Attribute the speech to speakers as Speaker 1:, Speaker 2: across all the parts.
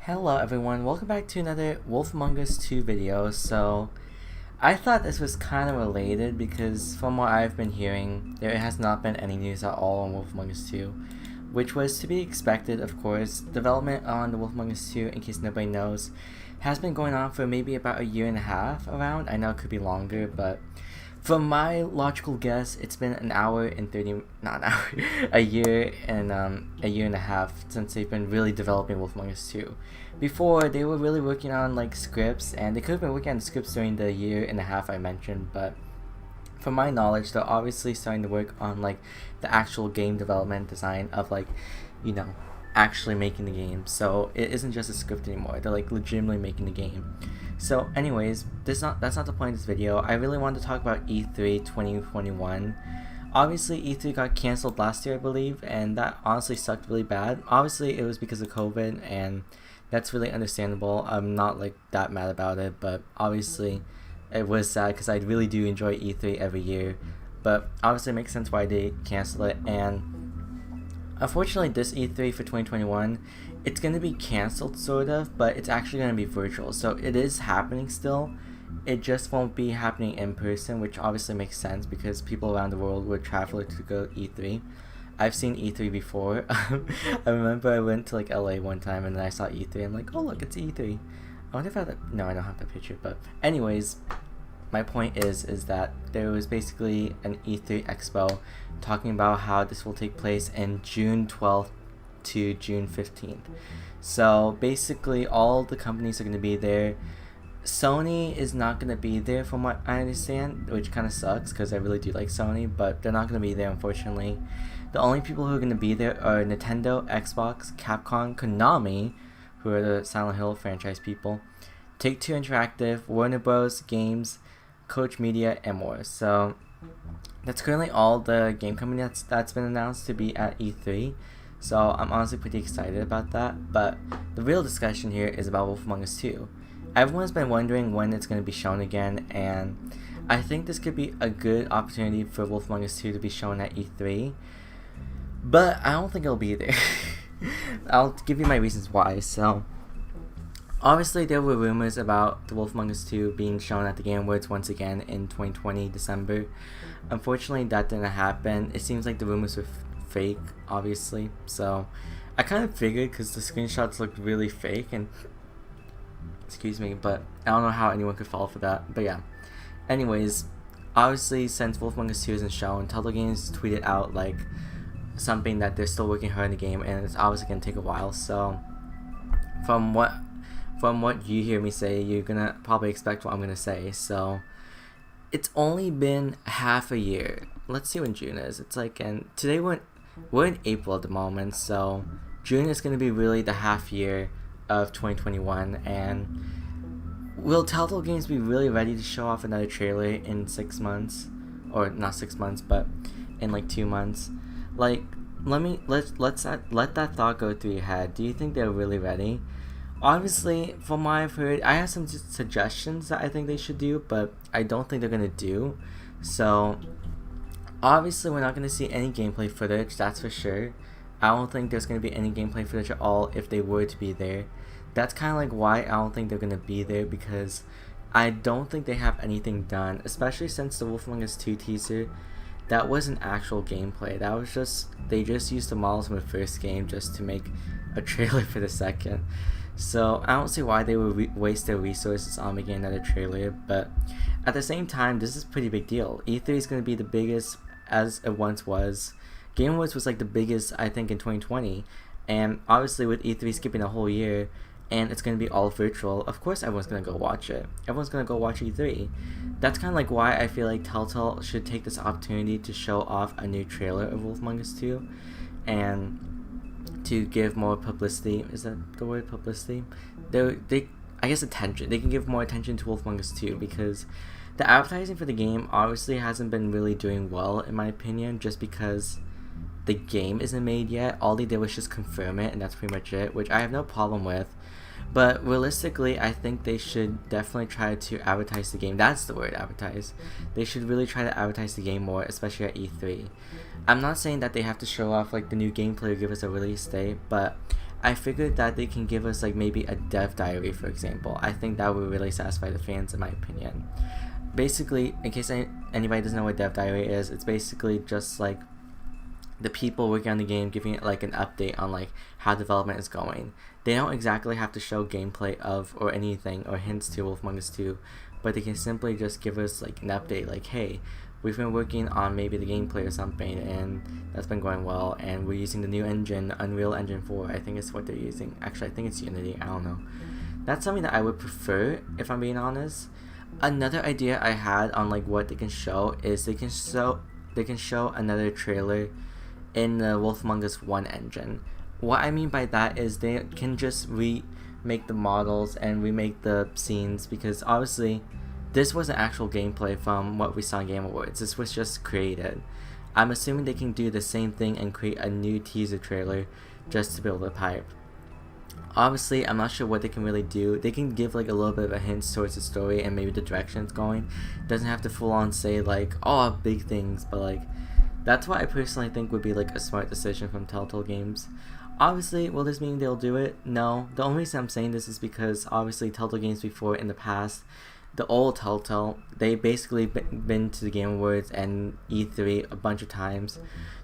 Speaker 1: Hello everyone, welcome back to another Wolf Among Us 2 video. So, I thought this was kind of related because from what I've been hearing, there has not been any news at all on Wolf Among Us 2, which was to be expected, of course. Development on the Wolf Among Us 2, in case nobody knows, has been going on for maybe about a year and a half around. I know it could be longer, but from my logical guess, it's been an hour and 30, not an hour, a year and a half since they've been really developing Wolf Among Us 2. Before, they were really working on like scripts, and they could have been working on scripts during the year and a half I mentioned, but from my knowledge, they're obviously starting to work on like the actual game development design of like, you know, actually making the game. So it isn't just a script anymore. They're like legitimately making the game. So anyways, that's not the point of this video. I really wanted to talk about E3 2021. Obviously E3 got cancelled last year, I believe, and that honestly sucked really bad. Obviously it was because of COVID, and that's really understandable. I'm not like that mad about it, but obviously it was sad because I really do enjoy E3 every year. But obviously it makes sense why they cancel it, and unfortunately this E3 for 2021, it's going to be cancelled sort of, but it's actually going to be virtual. So it is happening still. It just won't be happening in person, which obviously makes sense because people around the world would travel to go to E3. I've seen E3 before. I remember I went to like LA one time and then I saw E3. I'm like, oh look, it's E3. I wonder if I have that. No, I don't have that picture. But anyways, my point is that there was basically an E3 expo talking about how this will take place in June 12th to June 15th. So basically all the companies are going to be there. Sony is not going to be there from what I understand, which kind of sucks because I really do like Sony, but they're not going to be there unfortunately. The only people who are going to be there are Nintendo, Xbox, Capcom, Konami, who are the Silent Hill franchise people, Take-Two Interactive, Warner Bros. Games, Coach Media, and more. So that's currently all the game company that's been announced to be at E3. So I'm honestly pretty excited about that. But the real discussion here is about Wolf Among Us 2. Everyone's been wondering when it's going to be shown again, and I think this could be a good opportunity for Wolf Among Us 2 to be shown at E3. But I don't think it'll be there. I'll give you my reasons why. So obviously there were rumors about the Wolf Among Us 2 being shown at the Game Awards once again in 2020 December. Unfortunately that didn't happen. It seems like the rumors were fake, obviously. So I kind of figured because the screenshots looked really fake, and excuse me, but I don't know how anyone could fall for that. But yeah. Anyways, obviously since Wolf Among Us 2 isn't shown, Telltale Games tweeted out like something that they're still working hard in the game, and it's obviously gonna take a while. So from what you hear me say, you're gonna probably expect what I'm gonna say. So it's only been half a year. Let's see when June is. It's like, and today we're in April at the moment, so June is gonna be really the half year of 2021. And will Telltale Games be really ready to show off another trailer in 6 months, or not 6 months, but in like 2 months? Like, let that thought go through your head. Do you think they're really ready? Obviously, from what I've heard, I have some suggestions that I think they should do, but I don't think they're gonna do. So obviously we're not gonna see any gameplay footage, that's for sure. I don't think there's gonna be any gameplay footage at all if they were to be there. That's kind of like why I don't think they're gonna be there, because I don't think they have anything done, especially since the Wolf Among Us 2 teaser, that wasn't actual gameplay. That was just, they just used the models from the first game just to make a trailer for the second. So I don't see why they would waste their resources on making another trailer, but at the same time, this is a pretty big deal. E3 is going to be the biggest as it once was. Game Awards was like the biggest, I think, in 2020, and obviously with E3 skipping a whole year, and it's going to be all virtual, of course everyone's going to go watch it. Everyone's going to go watch E3. That's kind of like why I feel like Telltale should take this opportunity to show off a new trailer of Wolf Among Us 2, and to give more publicity. Is that the word, publicity? I guess attention. They can give more attention to Wolf Among Us 2, because the advertising for the game obviously hasn't been really doing well, in my opinion, just because the game isn't made yet. All they did was just confirm it, and that's pretty much it, which I have no problem with. But realistically, I think they should definitely try to advertise the game. That's the word, advertise. They should really try to advertise the game more, especially at E3. I'm not saying that they have to show off like the new gameplay or give us a release date, but I figured that they can give us like maybe a dev diary, for example. I think that would really satisfy the fans, in my opinion. Basically, in case anybody doesn't know what dev diary is, it's basically just like the people working on the game giving it like an update on like how development is going. They don't exactly have to show gameplay of or anything or hints to Wolf Among Us 2, but they can simply just give us like an update like, hey, we've been working on maybe the gameplay or something, and that's been going well, and we're using the new engine, Unreal Engine 4, I think is what they're using. Actually, I think it's Unity, I don't know. That's something that I would prefer, if I'm being honest. Another idea I had on like what they can show is they can show another trailer in the Wolf Among Us 1 engine. What I mean by that is they can just remake the models and remake the scenes, because obviously this wasn't actual gameplay from what we saw in Game Awards. This was just created. I'm assuming they can do the same thing and create a new teaser trailer just to build up hype. Obviously, I'm not sure what they can really do. They can give like a little bit of a hint towards the story and maybe the direction it's going. Doesn't have to full on say like, oh, big things, but like, that's what I personally think would be like a smart decision from Telltale Games. Obviously, will this mean they'll do it? No. The only reason I'm saying this is because obviously Telltale Games before, in the past, the old Telltale, they basically been to the Game Awards and E3 a bunch of times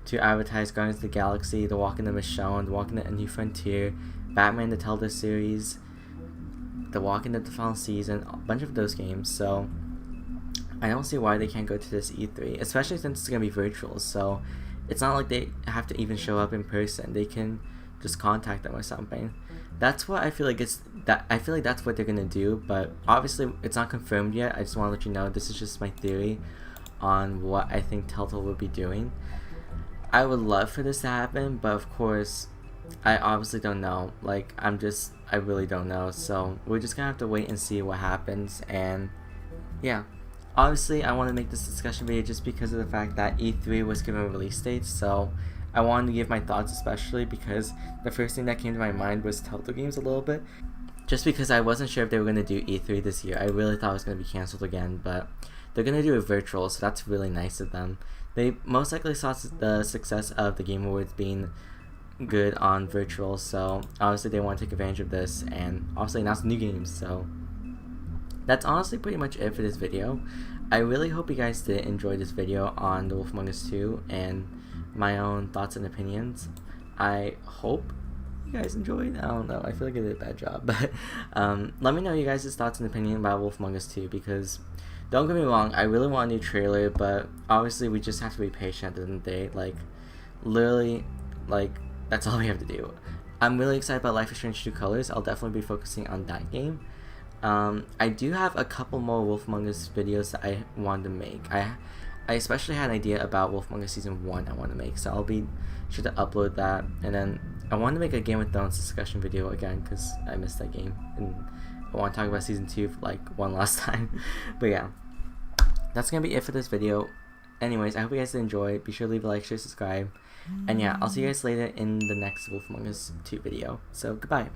Speaker 1: to advertise Guardians of the Galaxy, The Walking Dead Michonne, The Walking Dead A New Frontier, Batman the Telltale series, The Walking Dead The Final Season, a bunch of those games. So I don't see why they can't go to this E3, especially since it's gonna be virtual. So it's not like they have to even show up in person. They can just contact them or something. That's what I feel like I feel like that's what they're gonna do, but obviously it's not confirmed yet. I just want to let you know this is just my theory on what I think Telltale will be doing. I would love for this to happen, but of course I obviously don't know. Like, I really don't know. So we're just gonna have to wait and see what happens. And yeah, obviously I want to make this discussion video just because of the fact that E3 was given a release date. So I wanted to give my thoughts, especially because the first thing that came to my mind was Telltale Games a little bit. Just because I wasn't sure if they were going to do E3 this year. I really thought it was going to be cancelled again, but they're going to do it virtual, so that's really nice of them. They most likely saw the success of the Game Awards being good on virtual, so obviously they want to take advantage of this and obviously announce new games. So that's honestly pretty much it for this video. I really hope you guys did enjoy this video on The Wolf Among Us 2 and my own thoughts and opinions. I hope you guys enjoyed. I don't know, I feel like I did a bad job, but let me know you guys' thoughts and opinion about Wolf Among Us 2, because don't get me wrong, I really want a new trailer, but obviously we just have to be patient at the end of the day. Like, literally, like, that's all we have to do. I'm really excited about Life is Strange True Colors. I'll definitely be focusing on that game. I do have a couple more Wolf Among Us videos that I wanted to make. I especially had an idea about Wolf Among Us Season 1 I want to make, so I'll be sure to upload that. And then I want to make a Game of Thrones discussion video again, because I missed that game, and I want to talk about Season 2 for like one last time. But yeah, that's going to be it for this video. Anyways, I hope you guys did enjoy. Be sure to leave a like, share, subscribe. And yeah, I'll see you guys later in the next Wolf Among Us 2 video. So, goodbye.